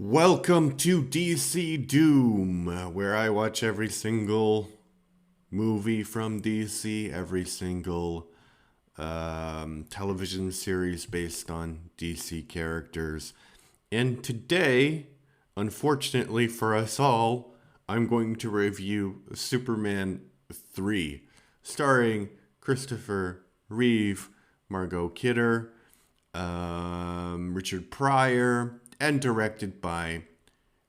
Welcome to DC Doom, where I watch every single movie from DC, every single television series based on DC characters. And today, unfortunately for us all, I'm going to review Superman 3, starring Christopher Reeve, Margot Kidder, Richard Pryor, and directed by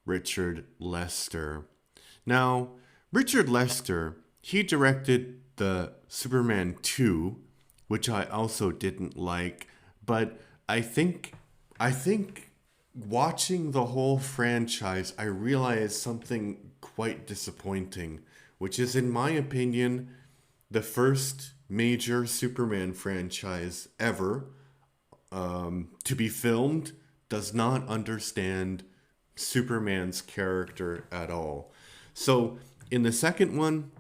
Richard Lester. Now, Richard Lester, he directed the Superman 2, which I also didn't like, but I think watching the whole franchise, I realized something quite disappointing, which is in my opinion the first major Superman franchise ever to be filmed does not understand Superman's character at all. So in the second one,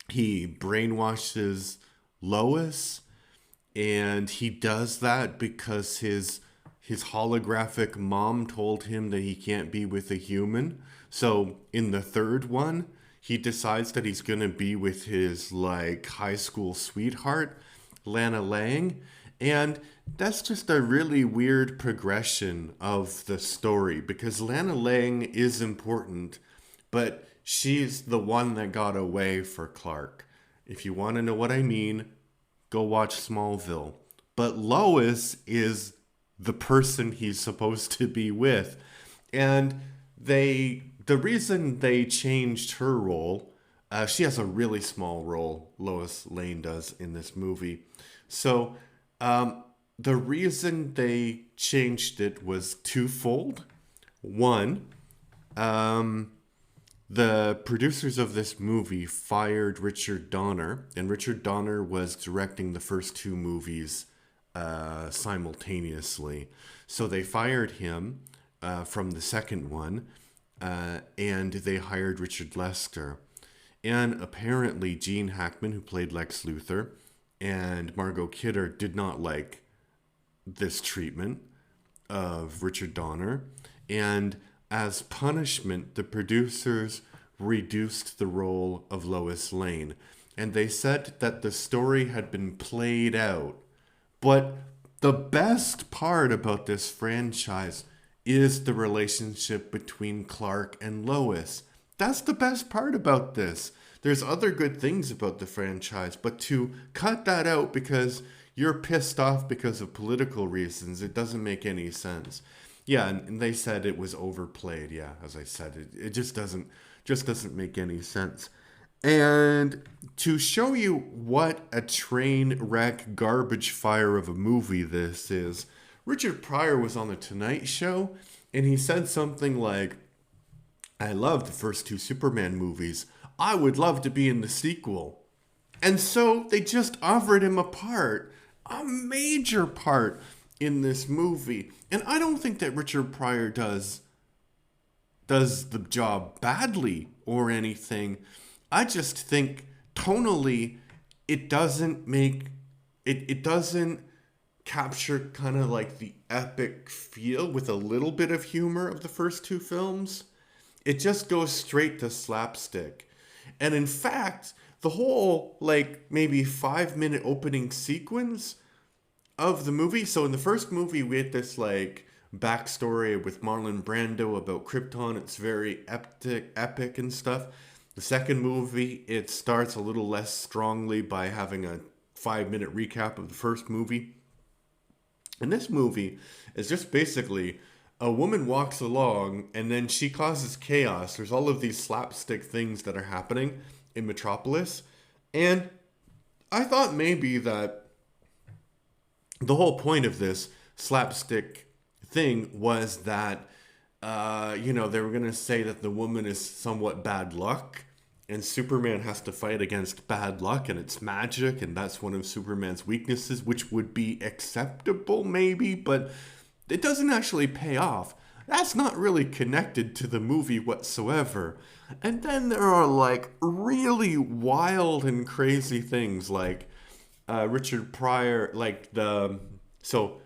he brainwashes Lois, and he does that because his holographic mom told him that he can't be with a human. So in the third one, he decides that he's gonna be with his like high school sweetheart, Lana Lang, and that's just a really weird progression of the story because Lana Lang is important, but she's the one that got away for Clark. If you want to know what I mean, go watch Smallville. But Lois is the person he's supposed to be with. And the reason they changed her role, she has a really small role, Lois Lane does in this movie. So the reason they changed it was twofold. One, the producers of this movie fired Richard Donner, and Richard Donner was directing the first two movies simultaneously. So they fired him from the second one, and they hired Richard Lester. And apparently, Gene Hackman, who played Lex Luthor, and Margot Kidder did not like this treatment of Richard Donner. And as punishment, the producers reduced the role of Lois Lane. And they said that the story had been played out. But the best part about this franchise is the relationship between Clark and Lois. That's the best part about this. There's other good things about the franchise, but to cut that out because you're pissed off because of political reasons, it doesn't make any sense. Yeah, and they said it was overplayed. Yeah, as I said, it just doesn't make any sense. And to show you what a train wreck garbage fire of a movie this is, Richard Pryor was on the Tonight Show and he said something like, I love the first two Superman movies. I would love to be in the sequel. And so they just offered him a major part in this movie. And I don't think that Richard Pryor does the job badly or anything. I just think tonally it doesn't make it doesn't capture kind of like the epic feel with a little bit of humor of the first two films. It just goes straight to slapstick. And in fact, the whole like maybe 5 minute opening sequence of the movie. So in the first movie, we had this like backstory with Marlon Brando about Krypton. It's very epic and stuff. The second movie, it starts a little less strongly by having a 5 minute recap of the first movie. And this movie is just basically a woman walks along and then she causes chaos. There's all of these slapstick things that are happening in Metropolis. And I thought maybe that the whole point of this slapstick thing was that, they were going to say that the woman is somewhat bad luck and Superman has to fight against bad luck and it's magic and that's one of Superman's weaknesses, which would be acceptable maybe, but it doesn't actually pay off. That's not really connected to the movie whatsoever. And then there are like really wild and crazy things like Richard Pryor, like so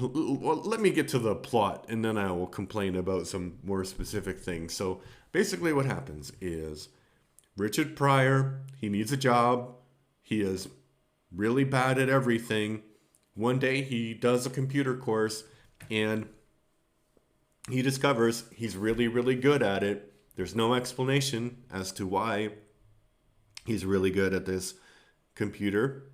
well, let me get to the plot and then I will complain about some more specific things. So basically, what happens is Richard Pryor, he needs a job. He is really bad at everything. One day he does a computer course and he discovers he's really, really good at it. There's no explanation as to why he's really good at this computer.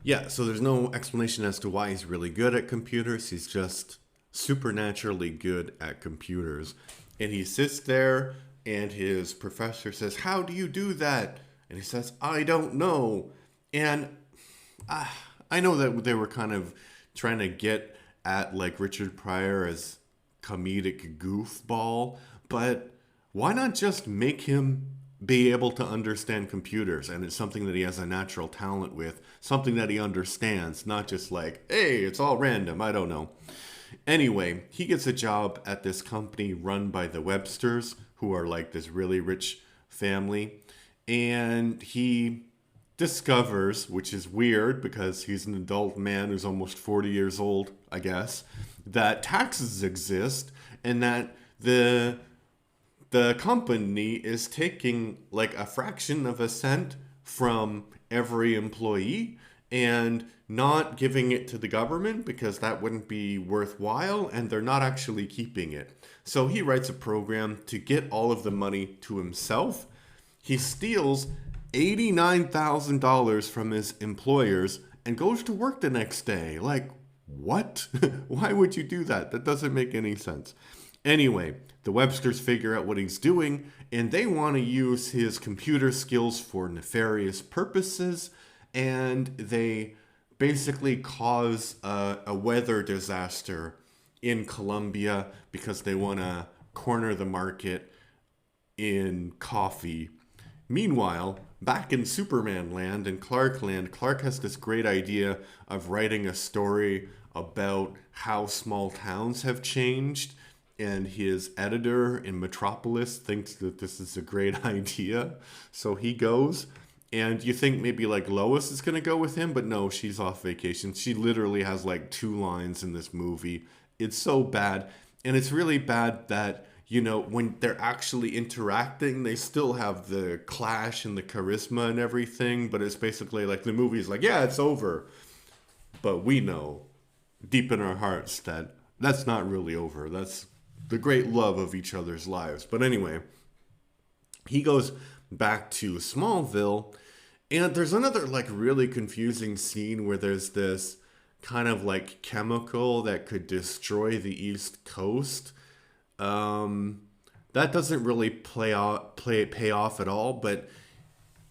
Yeah, so there's no explanation as to why he's really good at computers. He's just supernaturally good at computers. And he sits there, and his professor says, "How do you do that?" And he says, "I don't know." And I know that they were kind of trying to get at like Richard Pryor as comedic goofball, but why not just make him be able to understand computers? And it's something that he has a natural talent with, something that he understands, not just like, hey, it's all random, I don't know. Anyway, he gets a job at this company run by the Websters, who are like this really rich family. And he discovers, which is weird because he's an adult man who's almost 40 years old, I guess, that taxes exist and that the company is taking like a fraction of a cent from every employee and not giving it to the government because that wouldn't be worthwhile, and they're not actually keeping it. So he writes a program to get all of the money to himself. He steals $89,000 from his employers and goes to work the next day. Like, what? Why would you do that? That doesn't make any sense. Anyway, the Websters figure out what he's doing, and they want to use his computer skills for nefarious purposes, and they basically cause a weather disaster in Colombia because they want to corner the market in coffee. Meanwhile, back in Superman land and Clark land, Clark has this great idea of writing a story about how small towns have changed, and his editor in Metropolis thinks that this is a great idea. So he goes, and you think maybe like Lois is going to go with him, but no, she's off vacation. She literally has like 2 lines in this movie. It's so bad. And it's really bad that, you know, when they're actually interacting, they still have the clash and the charisma and everything, but it's basically like the movie's like, yeah, it's over. But we know deep in our hearts that that's not really over. That's the great love of each other's lives. But anyway, he goes back to Smallville, and there's another like really confusing scene where there's this kind of like chemical that could destroy the East Coast. That doesn't really pay off at all, but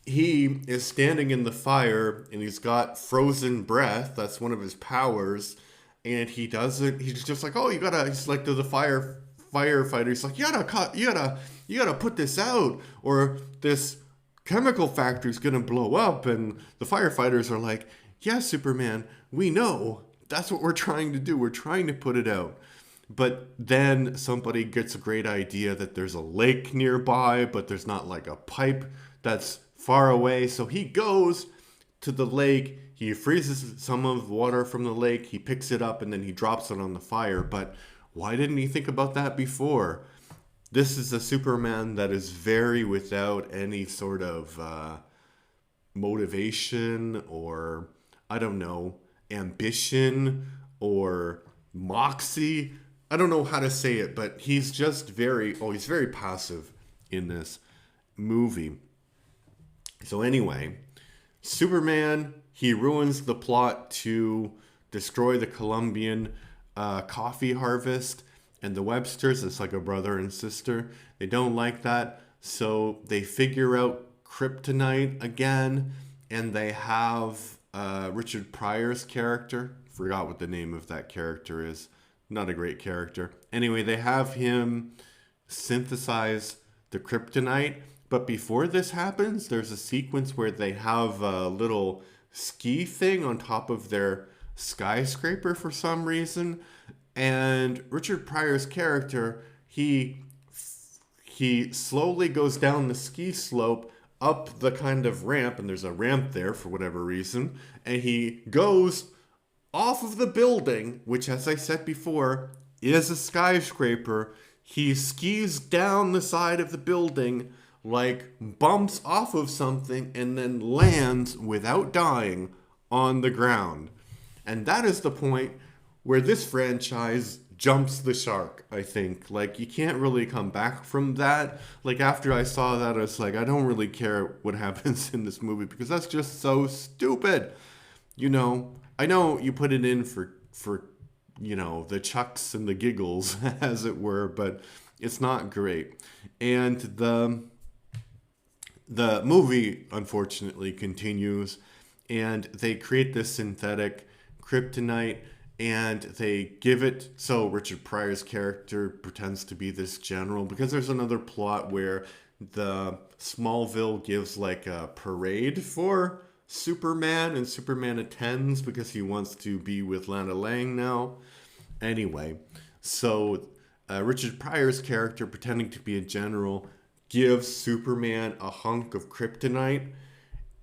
he is standing in the fire and he's got frozen breath. That's one of his powers. And he doesn't, he's just like, oh, you gotta, he's like to the firefighter. He's like, you gotta put this out or this chemical factory's gonna blow up. And the firefighters are like, yeah, Superman, we know. That's what we're trying to do. We're trying to put it out. But then somebody gets a great idea that there's a lake nearby, but there's not like a pipe that's far away. So he goes to the lake, he freezes some of the water from the lake, he picks it up, and then he drops it on the fire. But why didn't he think about that before? This is a Superman that is very without any sort of motivation or, I don't know, ambition or moxie. I don't know how to say it, but he's just he's very passive in this movie. So anyway, Superman, he ruins the plot to destroy the Colombian coffee harvest, and the Websters, it's like a brother and sister, they don't like that, so they figure out kryptonite again, and they have Richard Pryor's character, forgot what the name of that character is, not a great character. Anyway, they have him synthesize the kryptonite. But before this happens, there's a sequence where they have a little ski thing on top of their skyscraper for some reason. And Richard Pryor's character, he slowly goes down the ski slope up the kind of ramp, and there's a ramp there for whatever reason, and he goes off of the building, which, as I said before, is a skyscraper. He skis down the side of the building, like bumps off of something, and then lands without dying on the ground. And that is the point where this franchise jumps the shark, I think. Like, you can't really come back from that. Like, after I saw that, I was like, I don't really care what happens in this movie because that's just so stupid. I know you put it in for the chucks and the giggles, as it were, but it's not great. And the movie, unfortunately, continues, and they create this synthetic kryptonite, and they give it, so Richard Pryor's character pretends to be this general, because there's another plot where the Smallville gives like a parade for Superman, and Superman attends because he wants to be with Lana Lang now. Anyway, so Richard Pryor's character, pretending to be a general, gives Superman a hunk of kryptonite.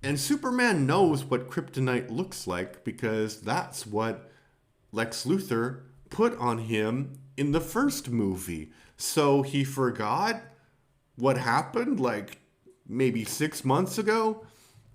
And Superman knows what kryptonite looks like because that's what Lex Luthor put on him in the first movie. So he forgot what happened like maybe 6 months ago.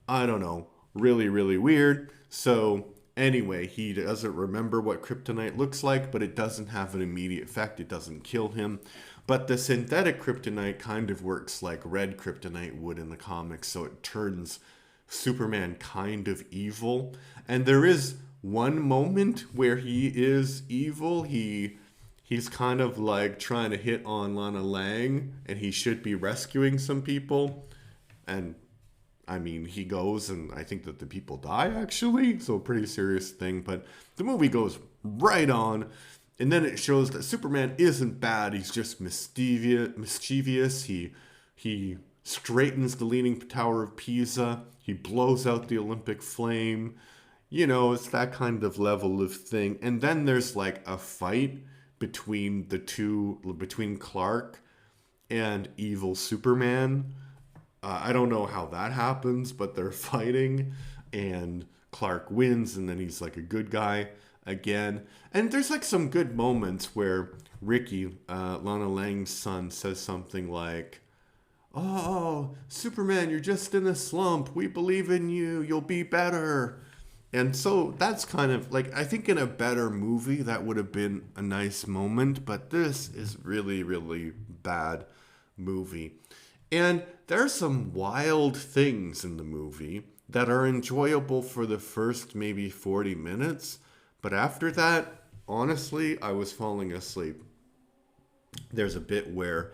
I don't know. Really, really weird. So anyway, he doesn't remember what kryptonite looks like, but it doesn't have an immediate effect. It doesn't kill him. But the synthetic kryptonite kind of works like red kryptonite would in the comics, so it turns Superman kind of evil. And there is one moment where he is evil. He's kind of like trying to hit on Lana Lang, and he should be rescuing some people. And I mean, he goes, and I think that the people die, actually. So a pretty serious thing. But the movie goes right on. And then it shows that Superman isn't bad. He's just mischievous. He straightens the Leaning Tower of Pisa. He blows out the Olympic flame. It's that kind of level of thing. And then there's like a fight between Clark and evil Superman. I don't know how that happens, but they're fighting, and Clark wins, and then he's like a good guy again. And there's like some good moments where Ricky, Lana Lang's son, says something like, "Oh, Superman, you're just in a slump. We believe in you. You'll be better." And so that's kind of like, I think in a better movie that would have been a nice moment, but this is really, really bad movie. And there are some wild things in the movie that are enjoyable for the first maybe 40 minutes. But after that, honestly, I was falling asleep. There's a bit where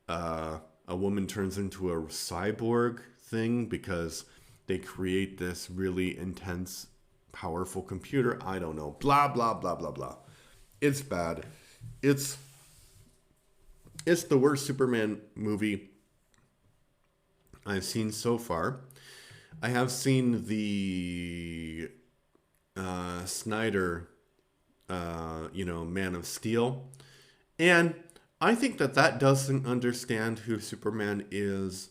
a woman turns into a cyborg thing because they create this really intense, powerful computer. I don't know. Blah, blah, blah, blah, blah. It's bad. It's the worst Superman movie I've seen so far. I have seen the Snyder, Man of Steel. And I think that doesn't understand who Superman is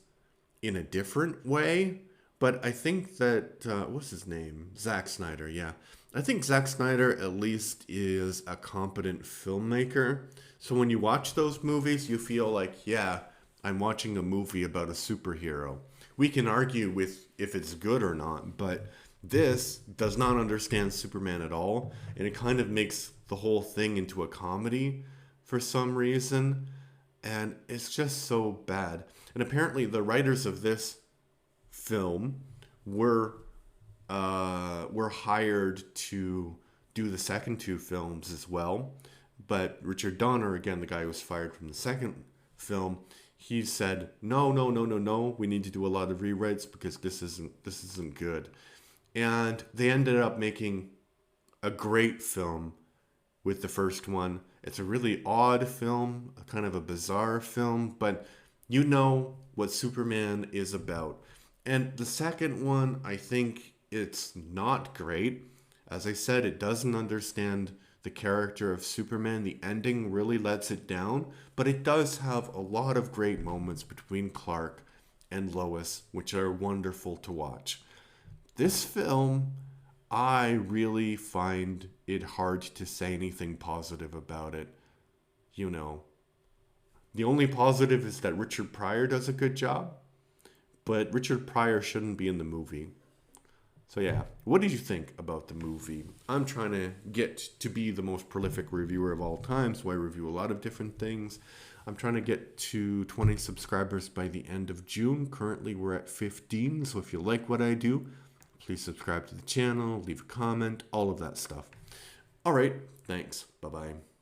in a different way. But I think that, what's his name? Zack Snyder, yeah. I think Zack Snyder at least is a competent filmmaker. So when you watch those movies, you feel like, yeah, I'm watching a movie about a superhero. We can argue with if it's good or not, but this does not understand Superman at all, and it kind of makes the whole thing into a comedy for some reason, and it's just so bad. And apparently the writers of this film were hired to do the second two films as well, but Richard Donner, again, the guy who was fired from the second film, he said, no, we need to do a lot of rewrites because this isn't good. And they ended up making a great film with the first one. It's a really odd film, a kind of a bizarre film, but you know what Superman is about. And the second one, I think it's not great. As I said, it doesn't understand the character of Superman. The ending really lets it down, but it does have a lot of great moments between Clark and Lois, which are wonderful to watch. This film, I really find it hard to say anything positive about it. You know, the only positive is that Richard Pryor does a good job, but Richard Pryor shouldn't be in the movie. So yeah, what did you think about the movie? I'm trying to get to be the most prolific reviewer of all time, so I review a lot of different things. I'm trying to get to 20 subscribers by the end of June. Currently, we're at 15, so if you like what I do, please subscribe to the channel, leave a comment, all of that stuff. All right, thanks. Bye-bye.